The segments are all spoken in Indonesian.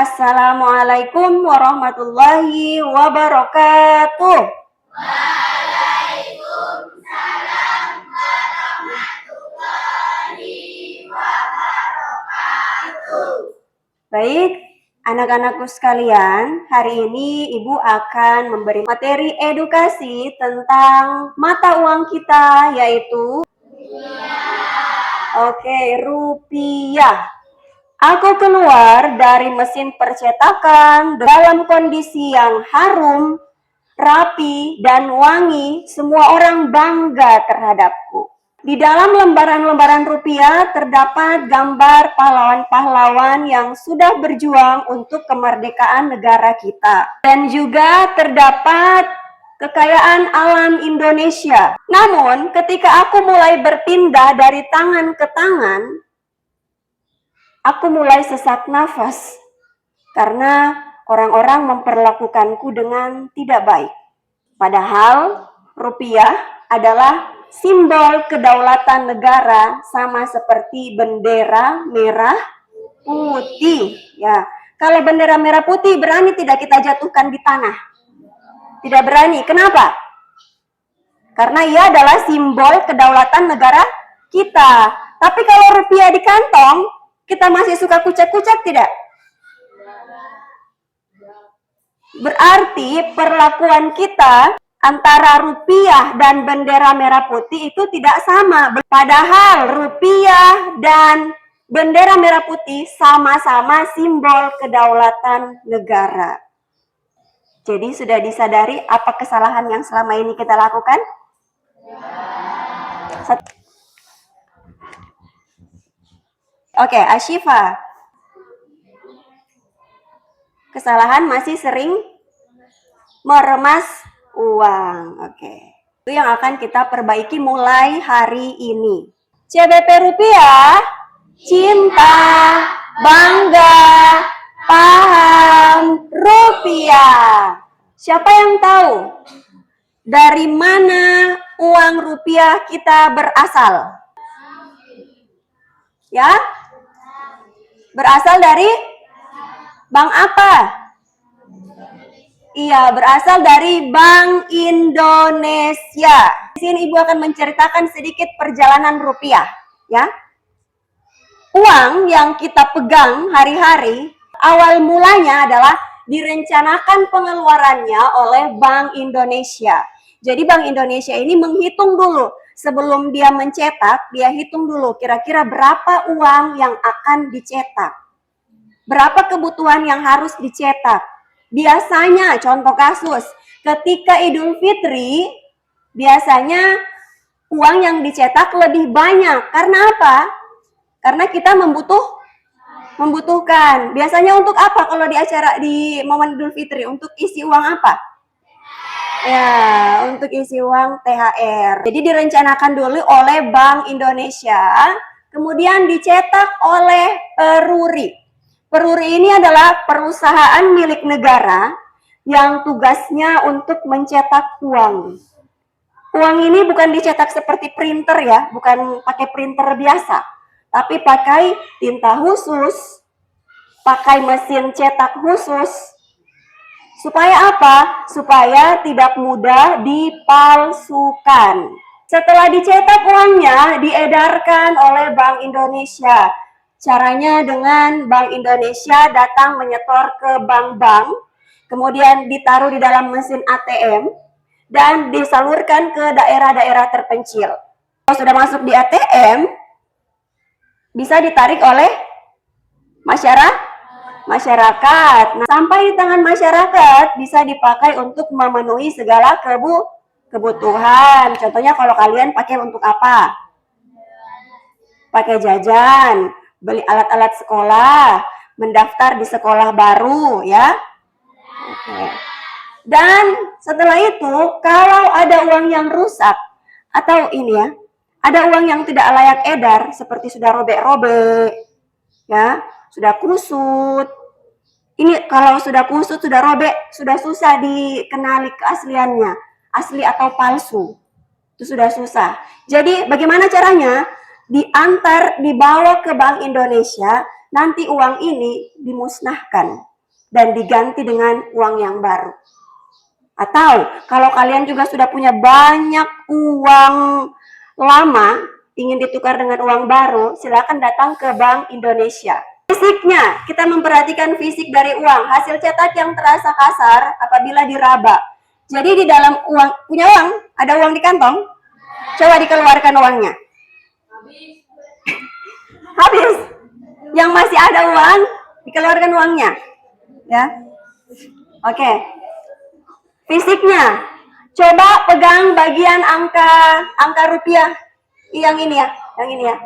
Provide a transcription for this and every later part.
Assalamualaikum warahmatullahi wabarakatuh. Baik, anak-anakku sekalian, hari ini Ibu akan memberi materi edukasi tentang mata uang kita, yaitu rupiah. Aku keluar dari mesin percetakan dalam kondisi yang harum, rapi, dan wangi. Semua orang bangga terhadapku. Di dalam lembaran-lembaran rupiah terdapat gambar pahlawan-pahlawan yang sudah berjuang untuk kemerdekaan negara kita. Dan juga terdapat kekayaan alam Indonesia. Namun, ketika aku mulai berpindah dari tangan ke tangan, aku mulai sesak nafas karena orang-orang memperlakukanku dengan tidak baik. Padahal rupiah adalah simbol kedaulatan negara, sama seperti bendera merah putih. Ya, kalau bendera merah putih berani tidak kita jatuhkan di tanah? Tidak berani. Kenapa? Karena ia adalah simbol kedaulatan negara kita. Tapi kalau rupiah di kantong, kita masih suka kucek-kucek tidak? Berarti perlakuan kita antara rupiah dan bendera merah putih itu tidak sama. Padahal rupiah dan bendera merah putih sama-sama simbol kedaulatan negara. Jadi sudah disadari apa kesalahan yang selama ini kita lakukan? Oke, Ashifa. Kesalahan masih sering meremas uang. Oke. Itu yang akan kita perbaiki mulai hari ini. CBP rupiah, cinta, bangga, paham, rupiah. Siapa yang tahu dari mana uang rupiah kita berasal? Ya? Berasal dari bank apa? Iya, berasal dari Bank Indonesia. Di sini Ibu akan menceritakan sedikit perjalanan rupiah, ya. Uang yang kita pegang hari-hari, awal mulanya adalah direncanakan pengeluarannya oleh Bank Indonesia. Jadi Bank Indonesia ini menghitung dulu, sebelum dia mencetak, dia hitung dulu kira-kira berapa uang yang akan dicetak. Berapa kebutuhan yang harus dicetak. Biasanya, contoh kasus, ketika Idul Fitri, biasanya uang yang dicetak lebih banyak. Karena apa? Karena kita membutuhkan. Biasanya untuk apa kalau di acara di momen Idul Fitri? Untuk isi uang apa? Ya, untuk isi uang THR. Jadi direncanakan dulu oleh Bank Indonesia, kemudian dicetak oleh Peruri. Peruri ini adalah perusahaan milik negara yang tugasnya untuk mencetak uang. Uang ini bukan dicetak seperti printer ya, bukan pakai printer biasa, tapi pakai tinta khusus, pakai mesin cetak khusus. Supaya apa? Supaya tidak mudah dipalsukan. Setelah dicetak uangnya diedarkan oleh Bank Indonesia. Caranya dengan Bank Indonesia datang menyetor ke bank-bank, kemudian ditaruh di dalam mesin ATM, dan disalurkan ke daerah-daerah terpencil. Kalau sudah masuk di ATM, bisa ditarik oleh masyarakat. Nah, sampai di tangan masyarakat bisa dipakai untuk memenuhi segala kebutuhan. Contohnya kalau kalian pakai untuk apa? Pakai jajan, beli alat-alat sekolah, mendaftar di sekolah baru, ya. Oke. Dan setelah itu, kalau ada uang yang rusak, atau ini ya, ada uang yang tidak layak edar, seperti sudah robek-robek, ya, sudah kusut. Ini kalau sudah kusut, sudah robek, sudah susah dikenali keasliannya, asli atau palsu. Itu sudah susah. Jadi bagaimana caranya? Dibawa ke Bank Indonesia, nanti uang ini dimusnahkan. dan diganti dengan uang yang baru. Atau kalau kalian juga sudah punya banyak uang lama, ingin ditukar dengan uang baru, silakan datang ke Bank Indonesia. Fisiknya, kita memperhatikan fisik dari uang. Hasil cetak yang terasa kasar apabila diraba. Jadi di dalam uang, punya uang, ada uang di kantong, coba dikeluarkan uangnya. Habis. Yang masih ada uang, dikeluarkan uangnya. Ya. Oke. Fisiknya, coba pegang bagian angka rupiah. Yang ini ya.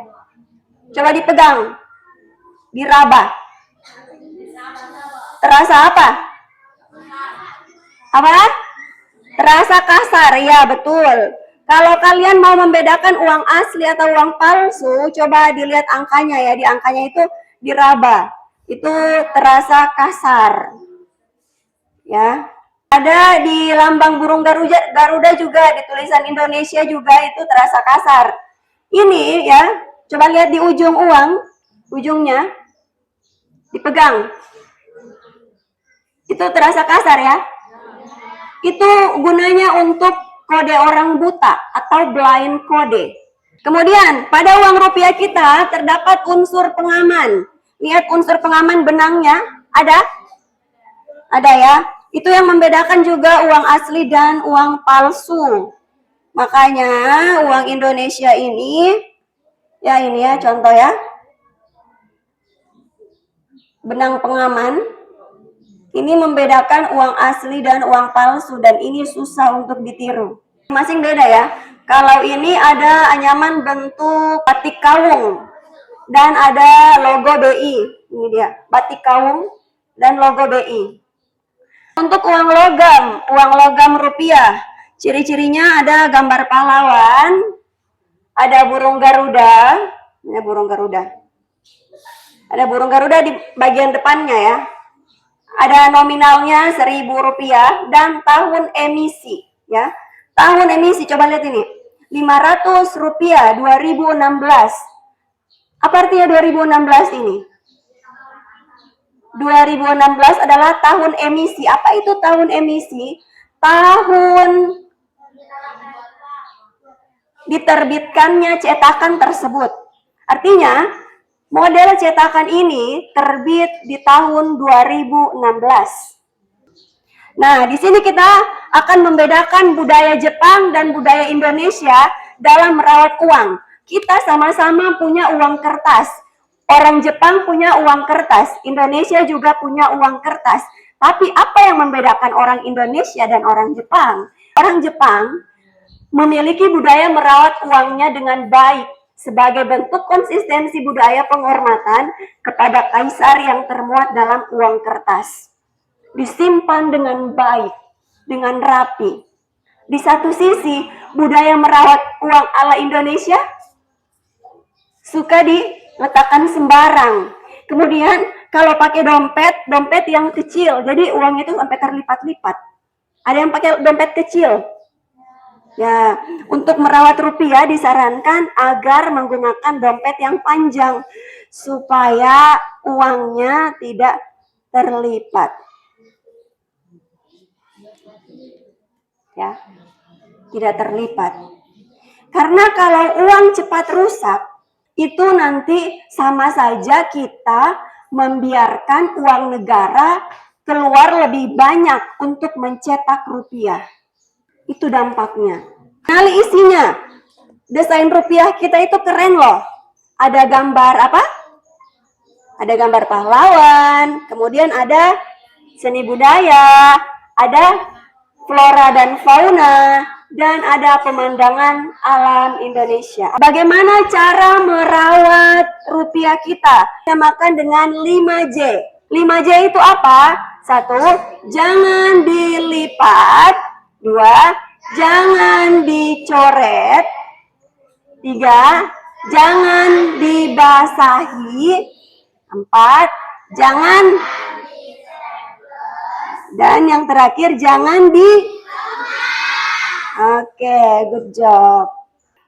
Coba dipegang. Diraba. Terasa apa? Apa? Terasa kasar, ya betul. Kalau kalian mau membedakan uang asli atau uang palsu, coba dilihat angkanya ya. Di angkanya itu diraba. Itu terasa kasar. Ya. Ada di lambang burung Garuda juga, di tulisan Indonesia juga itu terasa kasar. Ini ya, coba lihat di ujung uang, ujungnya dipegang. Itu terasa kasar ya. Itu gunanya untuk kode orang buta atau blind code. Kemudian pada uang rupiah kita terdapat unsur pengaman. Lihat unsur pengaman benangnya, ada? Ada ya. Itu yang membedakan juga uang asli dan uang palsu. Makanya uang Indonesia ini, ya ini ya contoh ya. Benang pengaman. Ini membedakan uang asli dan uang palsu dan ini susah untuk ditiru. Masing beda ya. Kalau ini ada anyaman bentuk batik kawung dan ada logo BI. Ini dia, batik kawung dan logo BI. Untuk uang logam rupiah, ciri-cirinya ada gambar pahlawan, ada burung Garuda, ini burung Garuda. Ada burung Garuda di bagian depannya ya. Ada nominalnya Rp1.000 dan tahun emisi ya. Tahun emisi coba lihat ini. Rp500 2016. Apa artinya 2016 ini? 2016 adalah tahun emisi. Apa itu tahun emisi? Tahun diterbitkannya cetakan tersebut. Artinya, model cetakan ini terbit di tahun 2016. Nah, di sini kita akan membedakan budaya Jepang dan budaya Indonesia dalam merawat uang. Kita sama-sama punya uang kertas. Orang Jepang punya uang kertas, Indonesia juga punya uang kertas. Tapi apa yang membedakan orang Indonesia dan orang Jepang? Orang Jepang memiliki budaya merawat uangnya dengan baik sebagai bentuk konsistensi budaya penghormatan kepada kaisar yang termuat dalam uang kertas. Disimpan dengan baik, dengan rapi. Di satu sisi, budaya merawat uang ala Indonesia suka diletakkan sembarang. Kemudian kalau pakai dompet yang kecil, jadi uangnya itu sampai terlipat-lipat. Ada yang pakai dompet kecil. Ya, untuk merawat rupiah disarankan agar menggunakan dompet yang panjang supaya uangnya tidak terlipat. Ya, tidak terlipat. Karena kalau uang cepat rusak, itu nanti sama saja kita membiarkan uang negara keluar lebih banyak untuk mencetak rupiah. Itu dampaknya. Kenali isinya. Desain rupiah kita itu keren loh. Ada gambar apa? Ada gambar pahlawan, kemudian ada seni budaya, ada flora dan fauna, dan ada pemandangan alam Indonesia. Bagaimana cara merawat rupiah kita? Kita makan dengan 5J. 5J itu apa? 1. Jangan dilipat. 2. Jangan dicoret. 3. Jangan dibasahi. 4. Jangan. Dan yang terakhir, jangan Oke, good job.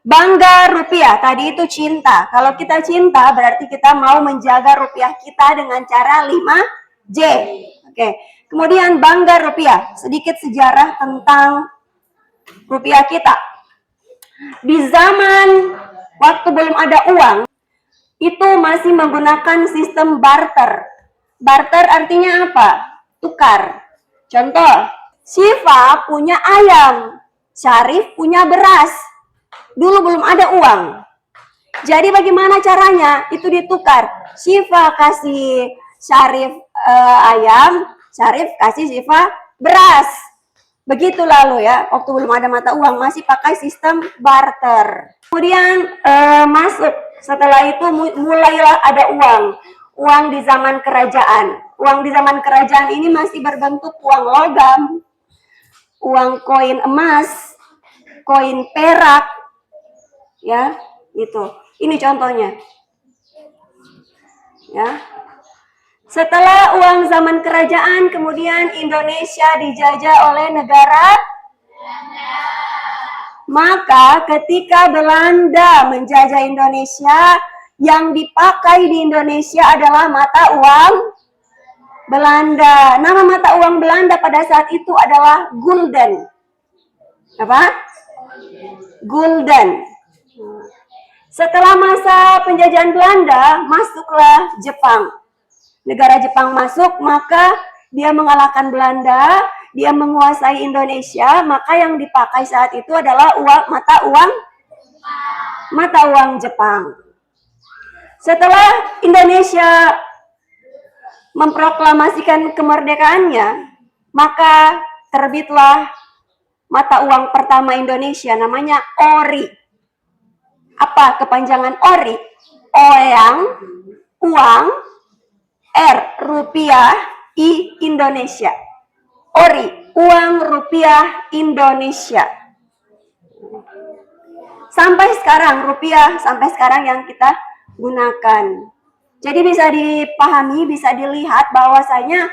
Bangga rupiah, tadi itu cinta. Kalau kita cinta, berarti kita mau menjaga rupiah kita dengan cara 5 J. Oke. Kemudian Bangga Rupiah. Sedikit sejarah tentang rupiah kita. Di zaman waktu belum ada uang, itu masih menggunakan sistem barter. Barter artinya apa? Tukar. Contoh, Syifa punya ayam, Syarif punya beras. Dulu belum ada uang. Jadi bagaimana caranya? Itu ditukar. Syifa kasih Syarif ayam, Syarif kasih Syifa beras. Begitu lalu ya, waktu belum ada mata uang masih pakai sistem barter. Kemudian masuk, setelah itu mulailah ada uang. Uang di zaman kerajaan. Uang di zaman kerajaan ini masih berbentuk uang logam, uang koin emas, koin perak, ya, itu. Ini contohnya. Ya. Setelah uang zaman kerajaan, kemudian Indonesia dijajah oleh negara Belanda. Maka ketika Belanda menjajah Indonesia, yang dipakai di Indonesia adalah mata uang Belanda. Nama mata uang Belanda pada saat itu adalah gulden. Apa? Gulden. Setelah masa penjajahan Belanda, masuklah Jepang. Negara Jepang masuk, maka dia mengalahkan Belanda, dia menguasai Indonesia, maka yang dipakai saat itu adalah mata uang Jepang. Setelah Indonesia memproklamasikan kemerdekaannya, maka terbitlah mata uang pertama Indonesia, namanya ORI. Apa kepanjangan ORI? Oyang, uang, R, rupiah, I, Indonesia. ORI, uang rupiah Indonesia. Sampai sekarang, rupiah sampai sekarang yang kita gunakan. Jadi bisa dipahami, bisa dilihat bahwasanya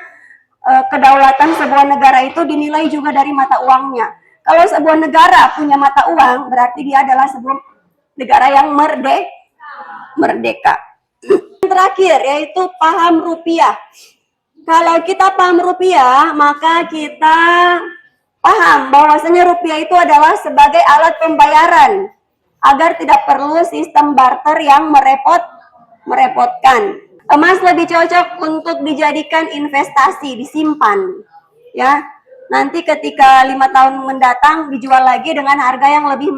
kedaulatan sebuah negara itu dinilai juga dari mata uangnya. Kalau sebuah negara punya mata uang, berarti dia adalah sebuah negara yang merdeka. Yang terakhir yaitu paham rupiah. Kalau kita paham rupiah, maka kita paham bahwasanya rupiah itu adalah sebagai alat pembayaran agar tidak perlu sistem barter yang merepotkan. Emas lebih cocok untuk dijadikan investasi, disimpan, ya. Nanti ketika 5 tahun mendatang dijual lagi dengan harga yang lebih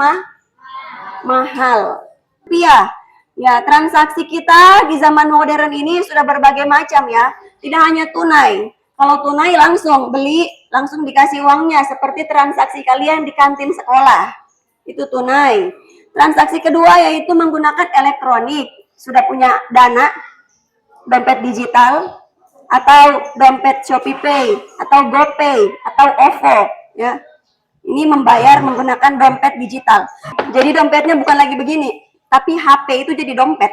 mahal. Rupiah, ya, transaksi kita di zaman modern ini sudah berbagai macam ya. Tidak hanya tunai. Kalau tunai langsung beli, langsung dikasih uangnya, seperti transaksi kalian di kantin sekolah. Itu tunai. Transaksi kedua yaitu menggunakan elektronik. Sudah punya Dana, dompet digital, atau dompet Shopee Pay, atau GoPay, atau OVO, ya. Ini membayar menggunakan dompet digital. Jadi dompetnya bukan lagi begini, tapi HP itu jadi dompet.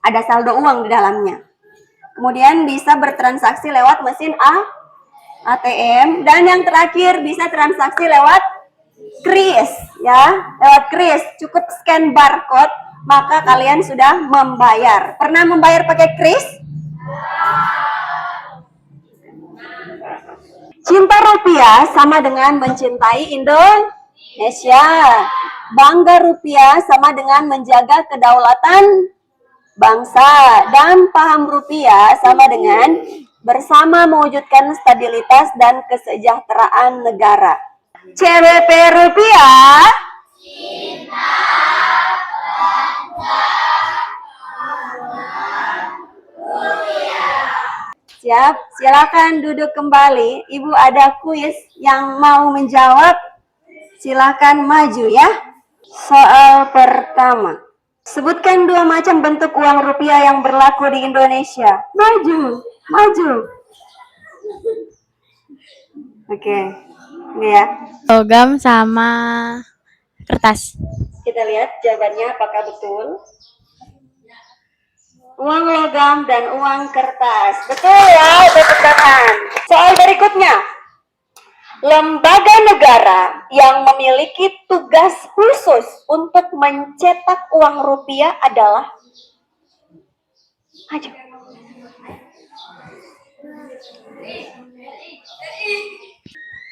Ada saldo uang di dalamnya. Kemudian bisa bertransaksi lewat mesin ATM, dan yang terakhir bisa transaksi lewat kris, ya. Lewat kris, cukup scan barcode, maka kalian sudah membayar. Pernah membayar pakai kris? Cinta rupiah sama dengan mencintai Indonesia. Bangga rupiah sama dengan menjaga kedaulatan bangsa. Dan paham rupiah sama dengan bersama mewujudkan stabilitas dan kesejahteraan negara. CWP rupiah. Cinta, bangga, rupiah. Siap, silakan duduk kembali. Ibu ada kuis yang mau menjawab. Silakan maju ya. Soal pertama. Sebutkan 2 macam bentuk uang rupiah yang berlaku di Indonesia. Maju, maju. Oke, ini ya. Logam sama kertas. Kita lihat jawabannya apakah betul. Uang logam dan uang kertas. Betul ya, tepuk tangan. Soal berikutnya. Lembaga negara yang memiliki tugas khusus untuk mencetak uang rupiah adalah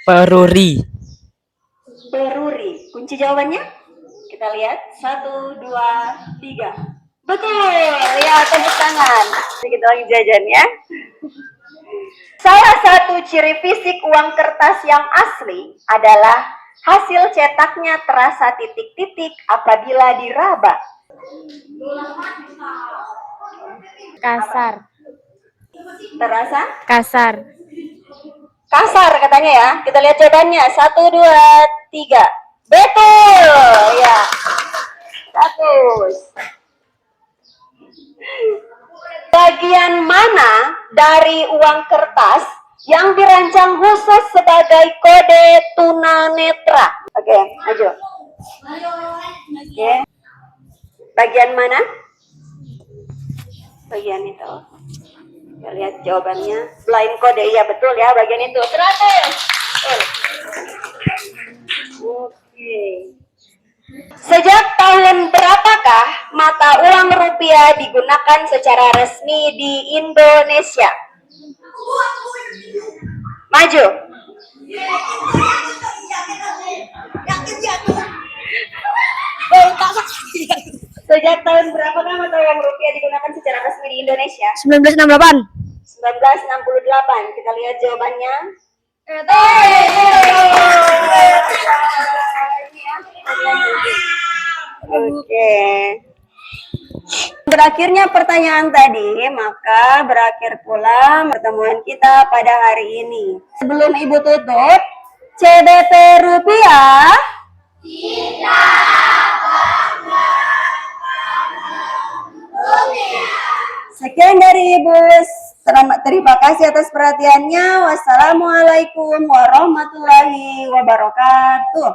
Peruri. Beruri. Kunci jawabannya? Kita lihat. 1, 2, 3. Betul. Ya, tepuk tangan. Sedikit lagi jajan ya. Salah satu ciri fisik uang kertas yang asli adalah hasil cetaknya terasa titik-titik apabila diraba. Kasar. Terasa Kasar. kasar katanya ya. Kita lihat jawabannya. 1, 2, 3. Betul. Ya. Bagus. Bagian mana dari uang kertas yang dirancang khusus sebagai kode tunanetra? Oke, maju. Oke. Bagian mana? Bagian itu. Kita lihat jawabannya. Blind code, iya betul ya, bagian itu. 100. Oke. Sejak tahun berapakah mata uang rupiah digunakan secara resmi di Indonesia? Maju. Sejak tahun berapakah mata uang rupiah digunakan secara resmi di Indonesia? 1968. 1968. Kita lihat jawabannya. Oke. Berakhirnya pertanyaan tadi, maka berakhir pula pertemuan kita pada hari ini. Sebelum Ibu tutup, CBP rupiah. Sekian dari Ibu. Terima kasih atas perhatiannya. Wassalamualaikum warahmatullahi wabarakatuh.